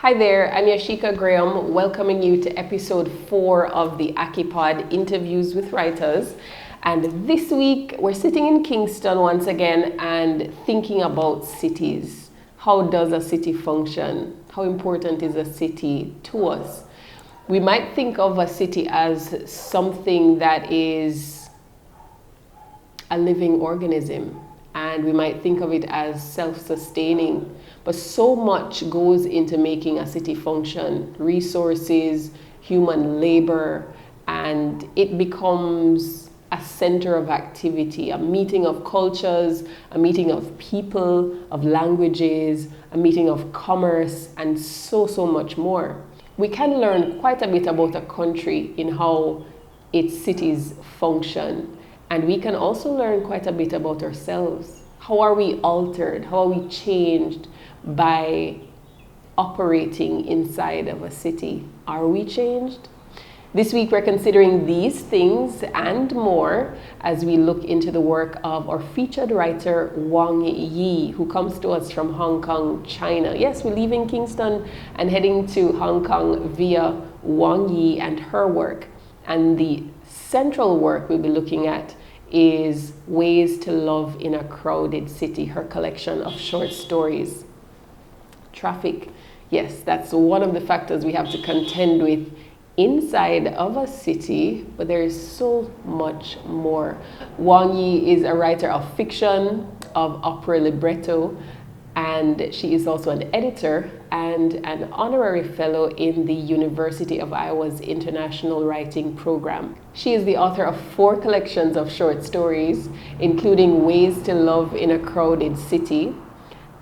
Hi there, I'm Yashika Graham, welcoming you to episode 4 of the Ackee Pod Interviews with Writers. And this week, we're sitting in Kingston once again and thinking about cities. How does a city function? How important is a city to us? We might think of a city as something that is a living organism, and we might think of it as self-sustaining. But so much goes into making a city function: resources, human labor, and it becomes a center of activity, a meeting of cultures, a meeting of people, of languages, a meeting of commerce, and so much more. We can learn quite a bit about a country in how its cities function, and we can also learn quite a bit about ourselves. How are we altered? How are we changed by operating inside of a city? Are we changed? This week we're considering these things and more as we look into the work of our featured writer Wong Yi, who comes to us from Hong Kong, China. Yes, we're leaving Kingston and heading to Hong Kong via Wong Yi and her work. And the central work we'll be looking at is Ways to Love in a Crowded City, her collection of short stories. Traffic, yes, that's one of the factors we have to contend with inside of a city, but there is so much more. Wong Yi is a writer of fiction, of opera libretto, and she is also an editor and an honorary fellow in the University of Iowa's International Writing Program. She is the author of 4 collections of short stories, including Ways to Love in a Crowded City,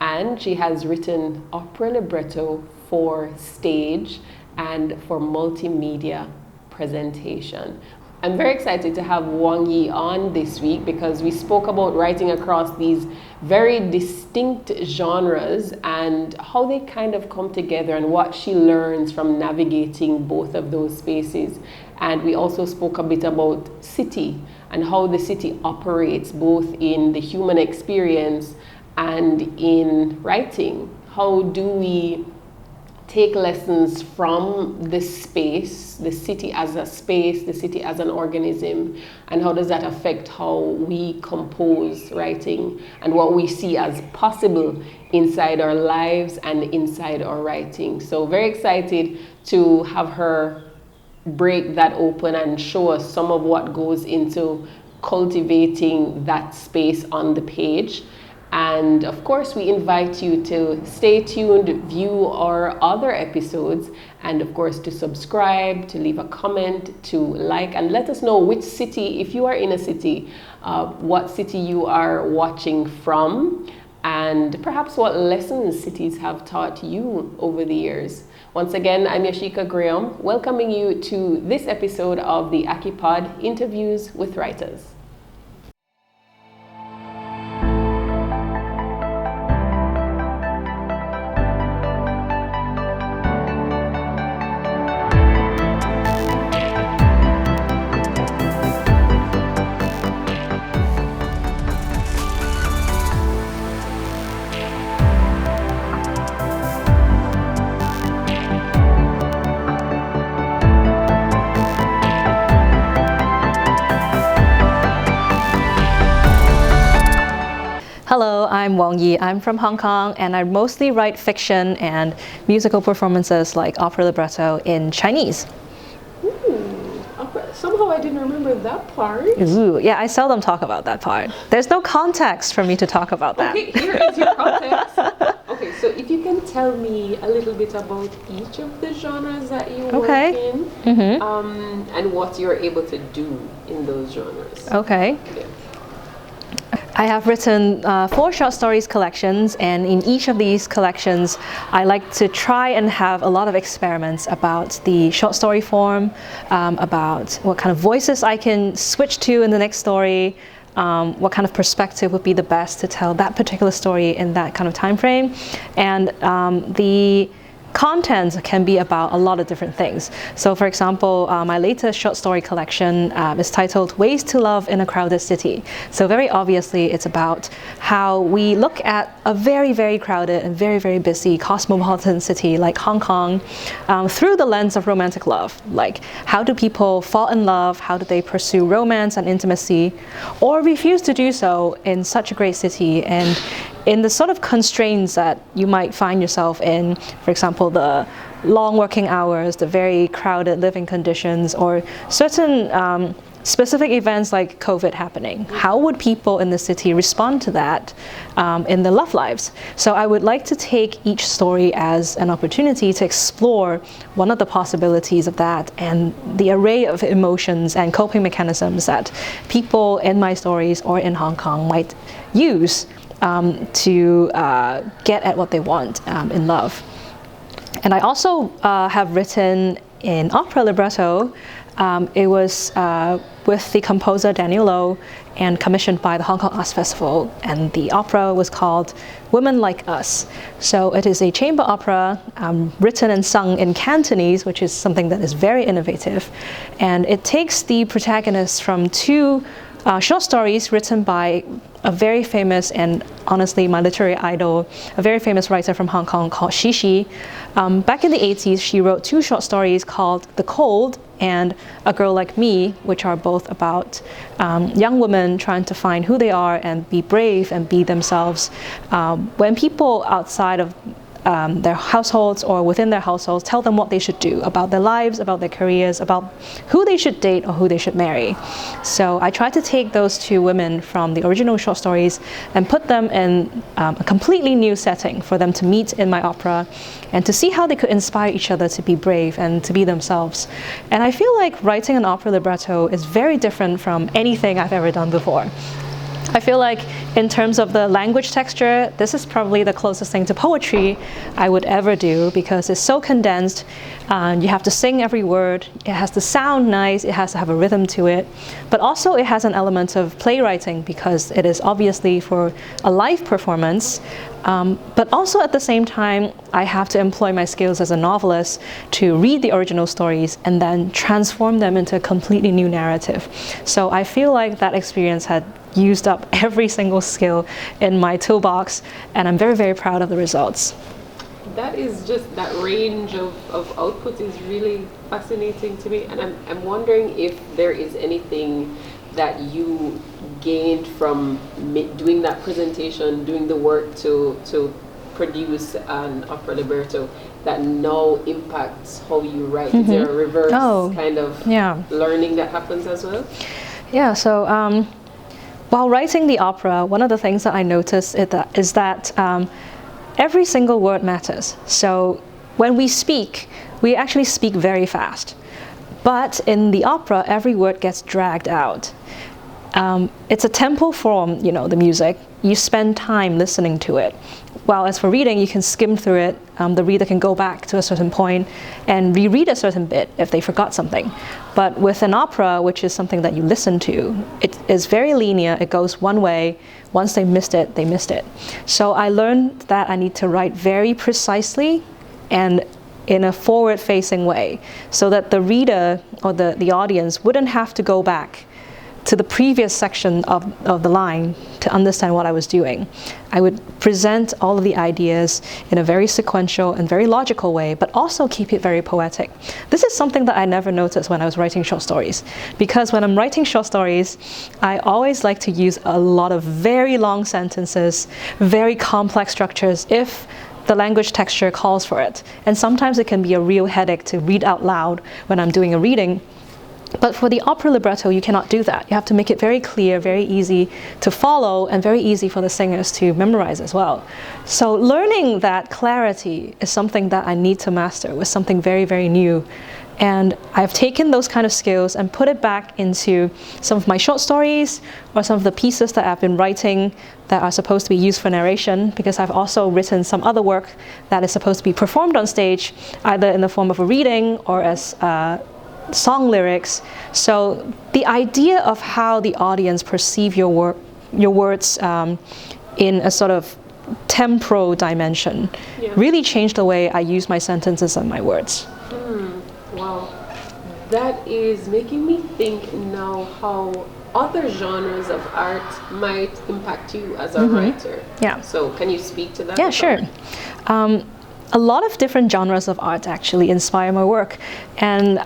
and she has written opera libretto for stage and for multimedia presentation. I'm very excited to have Wong Yi on this week because we spoke about writing across these very distinct genres and how they kind of come together and what she learns from navigating both of those spaces. And we also spoke a bit about city and how the city operates both in the human experience and in writing. How do we take lessons from the space, the city as a space, the city as an organism, and how does that affect how we compose writing and what we see as possible inside our lives and inside our writing. So very excited to have her break that open and show us some of what goes into cultivating that space on the page. And of course, we invite you to stay tuned, view our other episodes, and of course to subscribe, to leave a comment, to like, and let us know which city, if you are in a city, what city you are watching from, and perhaps what lessons cities have taught you over the years. Once again, I'm Yashika Graham, welcoming you to this episode of the Ackee Pod Interviews with Writers. Hello, I'm Wong Yi. I'm from Hong Kong, and I mostly write fiction and musical performances like opera libretto in Chinese. Somehow I didn't remember that part. Ooh, yeah, I seldom talk about that part. There's no context for me to talk about that. Okay, here is your context. Okay, so if you can tell me a little bit about each of the genres that you work in, and what you're able to do in those genres. Okay. Yeah. I have written 4 short stories collections, and in each of these collections I like to try and have a lot of experiments about the short story form, about what kind of voices I can switch to in the next story, what kind of perspective would be the best to tell that particular story in that kind of time frame, and the content can be about a lot of different things. So for example, my latest short story collection is titled Ways to Love in a Crowded City. So very obviously it's about how we look at a very, very crowded and very, very busy cosmopolitan city like Hong Kong through the lens of romantic love. Like, how do people fall in love? How do they pursue romance and intimacy, or refuse to do so in such a great city and in the sort of constraints that you might find yourself in, for example, the long working hours, the very crowded living conditions, or certain specific events like COVID happening. How would people in the city respond to that in their love lives? So I would like to take each story as an opportunity to explore one of the possibilities of that and the array of emotions and coping mechanisms that people in my stories or in Hong Kong might use to get at what they want in love. And I also have written in opera libretto. It was with the composer Daniel Lo and commissioned by the Hong Kong Arts Festival, and the opera was called Women Like Us. So it is a chamber opera written and sung in Cantonese, which is something that is very innovative, and it takes the protagonists from two short stories written by a very famous, and honestly my literary idol, a very famous writer from Hong Kong called Xi Xi. Back in the 80s, she wrote two short stories called The Cold and A Girl Like Me, which are both about young women trying to find who they are and be brave and be themselves when people outside of their households or within their households tell them what they should do about their lives, about their careers, about who they should date or who they should marry. So I tried to take those two women from the original short stories and put them in a completely new setting for them to meet in my opera and to see how they could inspire each other to be brave and to be themselves. And I feel like writing an opera libretto is very different from anything I've ever done before. I feel like in terms of the language texture, this is probably the closest thing to poetry I would ever do, because it's so condensed. You have to sing every word. It has to sound nice. It has to have a rhythm to it. But also it has an element of playwriting, because it is obviously for a live performance. But also at the same time, I have to employ my skills as a novelist to read the original stories and then transform them into a completely new narrative. So I feel like that experience had used up every single skill in my toolbox, and I'm very, very proud of the results. That is just, that range of output is really fascinating to me, and I'm wondering if there is anything that you gained from doing that presentation, doing the work to produce an opera libretto that now impacts how you write. Is there a reverse kind of learning that happens as well? Yeah, so while writing the opera, one of the things that I noticed is that every single word matters. So when we speak, we actually speak very fast. But in the opera, every word gets dragged out. It's a tempo form, you know, the music. You spend time listening to it. While as for reading, you can skim through it. The reader can go back to a certain point and reread a certain bit if they forgot something. But with an opera, which is something that you listen to, it is very linear. It goes one way. Once they missed it, they missed it. So I learned that I need to write very precisely and in a forward-facing way, so that the reader or the audience wouldn't have to go back to the previous section of the line to understand what I was doing. I would present all of the ideas in a very sequential and very logical way, but also keep it very poetic. This is something that I never noticed when I was writing short stories, because when I'm writing short stories, I always like to use a lot of very long sentences, very complex structures, if the language texture calls for it. And sometimes it can be a real headache to read out loud when I'm doing a reading. But for the opera libretto, you cannot do that. You have to make it very clear, very easy to follow, and very easy for the singers to memorize as well. So learning that clarity is something that I need to master, with something very, very new. And I've taken those kind of skills and put it back into some of my short stories or some of the pieces that I've been writing that are supposed to be used for narration, because I've also written some other work that is supposed to be performed on stage, either in the form of a reading or as song lyrics. So the idea of how the audience perceive your words in a sort of temporal dimension really changed the way I use my sentences and my words. Wow. That is making me think now how other genres of art might impact you as a writer. Yeah. So can you speak to that? Yeah, sure. A lot of different genres of art actually inspire my work. And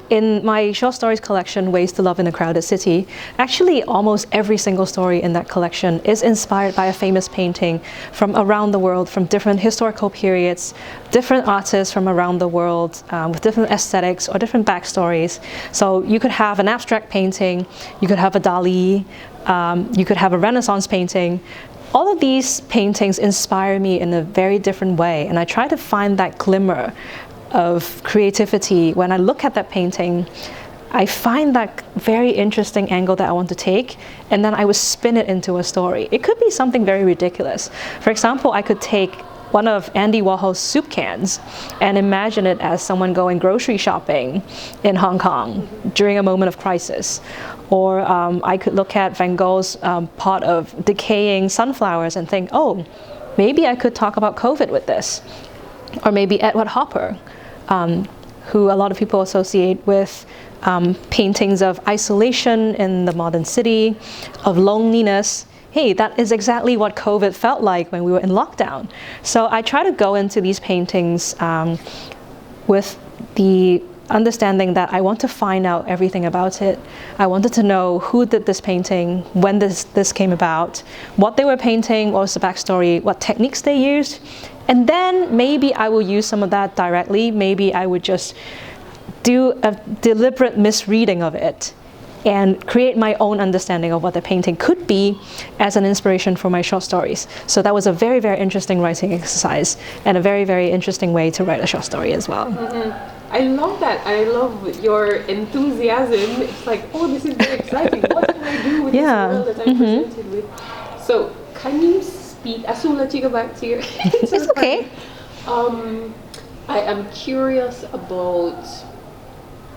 in my short stories collection, Ways to Love in a Crowded City, actually almost every single story in that collection is inspired by a famous painting from around the world, from different historical periods, different artists from around the world with different aesthetics or different backstories. So you could have an abstract painting, you could have a Dali, you could have a Renaissance painting. All of these paintings inspire me in a very different way, and I try to find that glimmer of creativity. When I look at that painting, I find that very interesting angle that I want to take, and then I would spin it into a story. It could be something very ridiculous. For example, I could take one of Andy Warhol's soup cans and imagine it as someone going grocery shopping in Hong Kong during a moment of crisis. Or I could look at Van Gogh's pot of decaying sunflowers and think, oh, maybe I could talk about COVID with this. Or maybe Edward Hopper, who a lot of people associate with paintings of isolation in the modern city, of loneliness. Hey, that is exactly what COVID felt like when we were in lockdown. So I try to go into these paintings with the understanding that I want to find out everything about it. I wanted to know who did this painting, when this came about, what they were painting, what was the backstory, what techniques they used. And then maybe I will use some of that directly. Maybe I would just do a deliberate misreading of it and create my own understanding of what the painting could be as an inspiration for my short stories. So that was a very, very interesting writing exercise and a very, very interesting way to write a short story as well. I love that. I love your enthusiasm. It's like, oh, this is very exciting. What can I do with this world that I'm presented with? So can you speak, I will let you go back to your... It's okay. I am curious about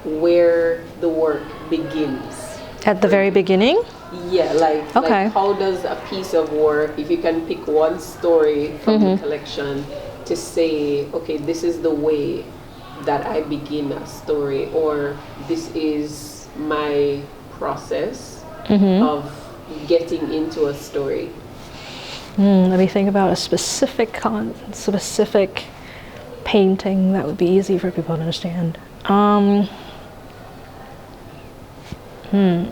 where the work begins. At the very beginning? Yeah, like how does a piece of work, if you can pick one story from the collection to say, okay, this is the way that I begin a story, or this is my process of getting into a story. Let me think about a specific painting that would be easy for people to understand.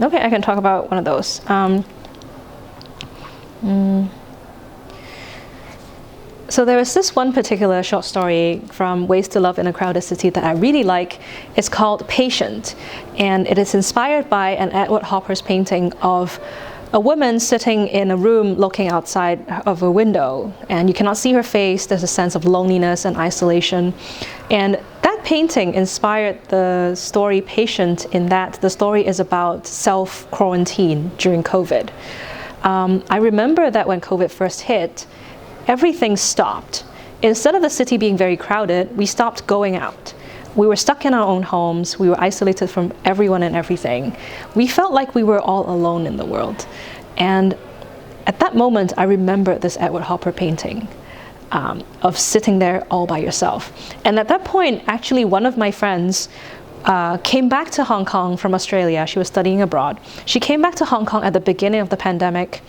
Okay, I can talk about one of those. So there is this one particular short story from Ways to Love in a Crowded City that I really like. It's called Patient, and it is inspired by an Edward Hopper's painting of a woman sitting in a room looking outside of a window, and you cannot see her face. There's a sense of loneliness and isolation. And that painting inspired the story Patient, in that the story is about self-quarantine during COVID. I remember that when COVID first hit, everything stopped. Instead of the city being very crowded, we stopped going out. We were stuck in our own homes. We were isolated from everyone and everything. We felt like we were all alone in the world. And at that moment, I remember this Edward Hopper painting of sitting there all by yourself. And at that point, actually, one of my friends came back to Hong Kong from Australia. She was studying abroad. She came back to Hong Kong at the beginning of the pandemic,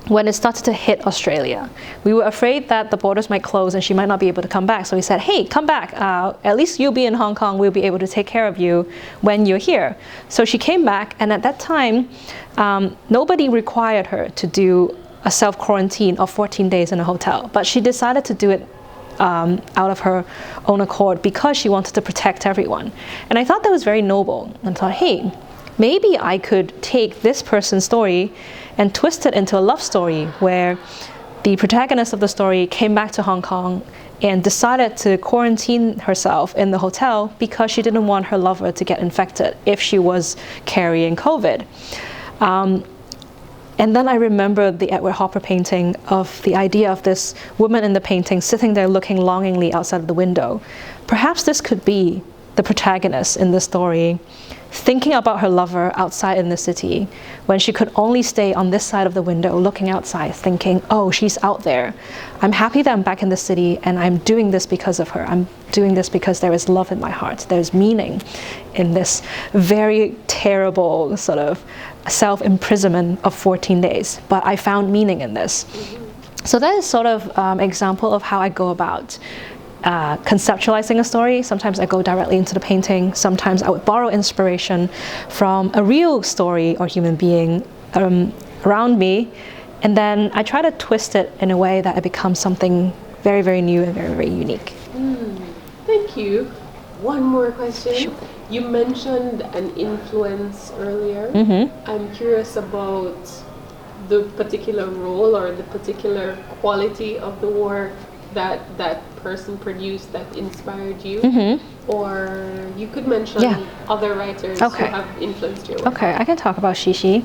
when it started to hit Australia. We were afraid that the borders might close and she might not be able to come back. So we said, hey, come back. At least you'll be in Hong Kong. We'll be able to take care of you when you're here. So she came back, and at that time, nobody required her to do a self-quarantine of 14 days in a hotel. But she decided to do it out of her own accord because she wanted to protect everyone. And I thought that was very noble. And I thought, hey, maybe I could take this person's story and twist it into a love story where the protagonist of the story came back to Hong Kong and decided to quarantine herself in the hotel because she didn't want her lover to get infected if she was carrying COVID. And then I remember the Edward Hopper painting of the idea of this woman in the painting sitting there looking longingly outside of the window. Perhaps this could be the protagonist in the story, thinking about her lover outside in the city when she could only stay on this side of the window looking outside, thinking, oh, she's out there. I'm happy that I'm back in the city, and I'm doing this because of her. I'm doing this because there is love in my heart. There's meaning in this very terrible sort of self-imprisonment of 14 days. But I found meaning in this. So that is sort of example of how I go about conceptualizing a story. Sometimes I go directly into the painting. Sometimes I would borrow inspiration from a real story or human being around me, and then I try to twist it in a way that it becomes something very, very new and very, very unique. Thank you. One more question. Sure. You mentioned an influence earlier. I'm curious about the particular role or the particular quality of the work that that person produced that inspired you, or you could mention other writers who have influenced your work. Okay, I can talk about Xixi.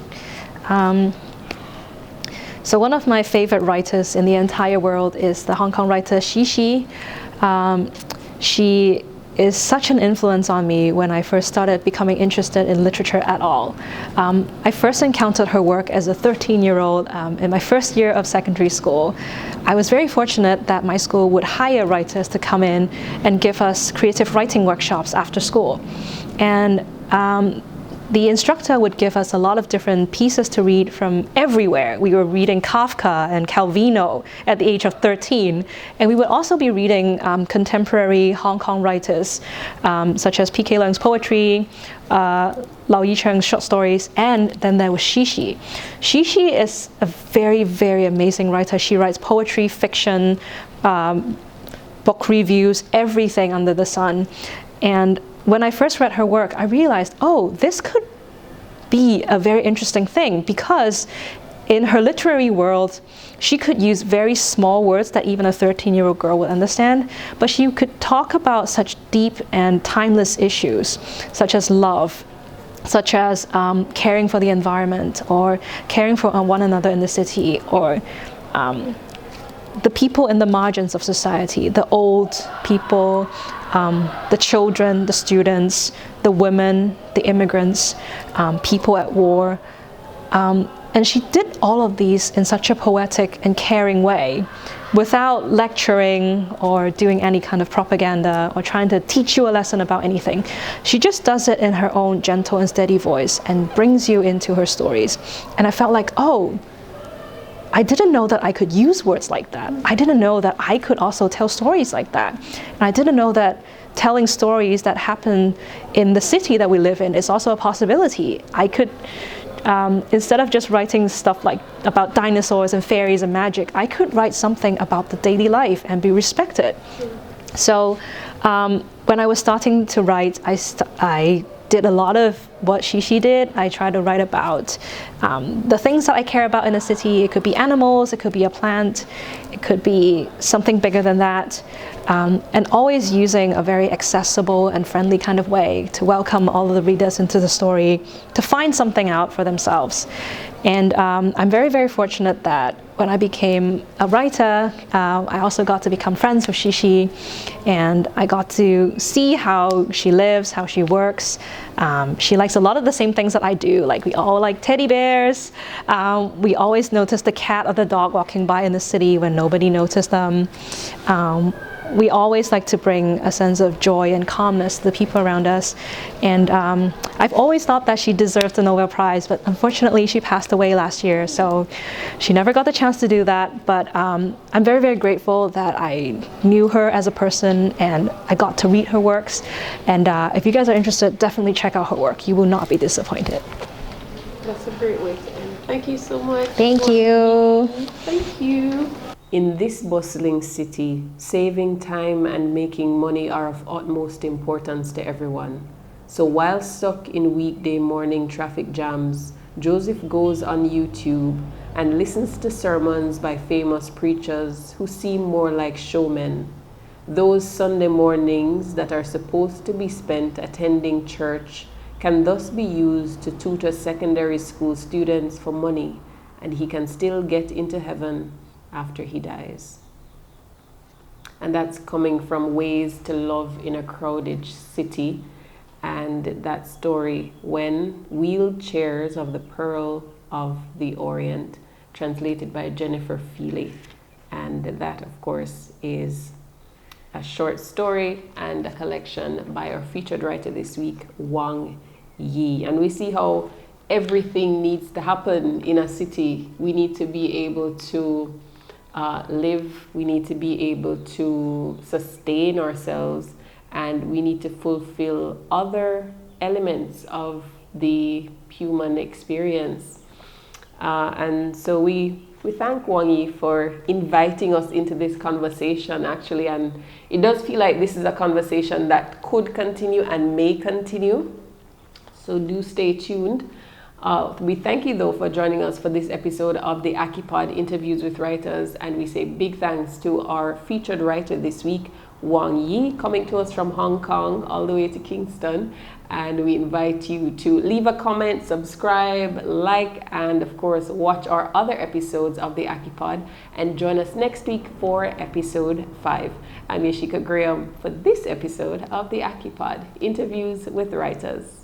So one of my favorite writers in the entire world is the Hong Kong writer Xixi. She is such an influence on me when I first started becoming interested in literature at all. I first encountered her work as a 13-year-old in my first year of secondary school. I was very fortunate that my school would hire writers to come in and give us creative writing workshops after school. And the instructor would give us a lot of different pieces to read from everywhere. We were reading Kafka and Calvino at the age of 13, and we would also be reading contemporary Hong Kong writers such as P.K. Leung's poetry, Lau Yicheng's short stories, and then there was Xixi. Xixi is a very, very amazing writer. She writes poetry, fiction, book reviews, everything under the sun. And when I first read her work, I realized, oh, this could be a very interesting thing, because in her literary world, she could use very small words that even a 13-year-old girl would understand, but she could talk about such deep and timeless issues, such as love, such as caring for the environment, or caring for one another in the city, or the people in the margins of society, the old people, the children, the students, the women, the immigrants, people at war. And she did all of these in such a poetic and caring way, without lecturing or doing any kind of propaganda or trying to teach you a lesson about anything. She just does it in her own gentle and steady voice and brings you into her stories. And I felt like, oh, I didn't know that I could use words like that. I didn't know that I could also tell stories like that. And I didn't know that telling stories that happen in the city that we live in is also a possibility. I could, instead of just writing stuff like about dinosaurs and fairies and magic, I could write something about the daily life and be respected. So when I was starting to write, I did a lot of what Xixi did. I tried to write about the things that I care about in a city. It could be animals, it could be a plant, it could be something bigger than that, and always using a very accessible and friendly kind of way to welcome all of the readers into the story, to find something out for themselves. And I'm very, very fortunate that when I became a writer, I also got to become friends with Xixi, and I got to see how she lives, how she works. She likes a lot of the same things that I do. Like, we all like teddy bears. We always notice the cat or the dog walking by in the city when nobody noticed them. We always like to bring a sense of joy and calmness to the people around us. And I've always thought that she deserved the Nobel Prize, but unfortunately she passed away last year, so she never got the chance to do that. But I'm very, very grateful that I knew her as a person and I got to read her works. And if you guys are interested, definitely check out her work. You will not be disappointed. That's a great way to end. Thank you so much. Thank you. Thank you. In this bustling city, saving time and making money are of utmost importance to everyone. So while stuck in weekday morning traffic jams, Joseph goes on YouTube and listens to sermons by famous preachers who seem more like showmen. Those Sunday mornings that are supposed to be spent attending church can thus be used to tutor secondary school students for money, and he can still get into heaven after he dies. And that's coming from Ways to Love in a Crowded City. and that story, When Wheelchairs of the Pearl of the Orient, translated by Jennifer Feely. And that, of course, is a short story and a collection by our featured writer this week, Wong Yi. And we see how everything needs to happen in a city. We need to be able to live, we need to be able to sustain ourselves, and we need to fulfill other elements of the human experience. And so we thank Wong Yi for inviting us into this conversation, actually. And it does feel like this is a conversation that could continue and may continue. So do stay tuned. We thank you, though, for joining us for this episode of the Ackee Pod Interviews with Writers. And we say big thanks to our featured writer this week, Wong Yi, coming to us from Hong Kong all the way to Kingston. And we invite you to leave a comment, subscribe, like, and of course, watch our other episodes of the Ackee Pod. And join us next week for episode 5. I'm Yashika Graham for this episode of the Ackee Pod Interviews with Writers.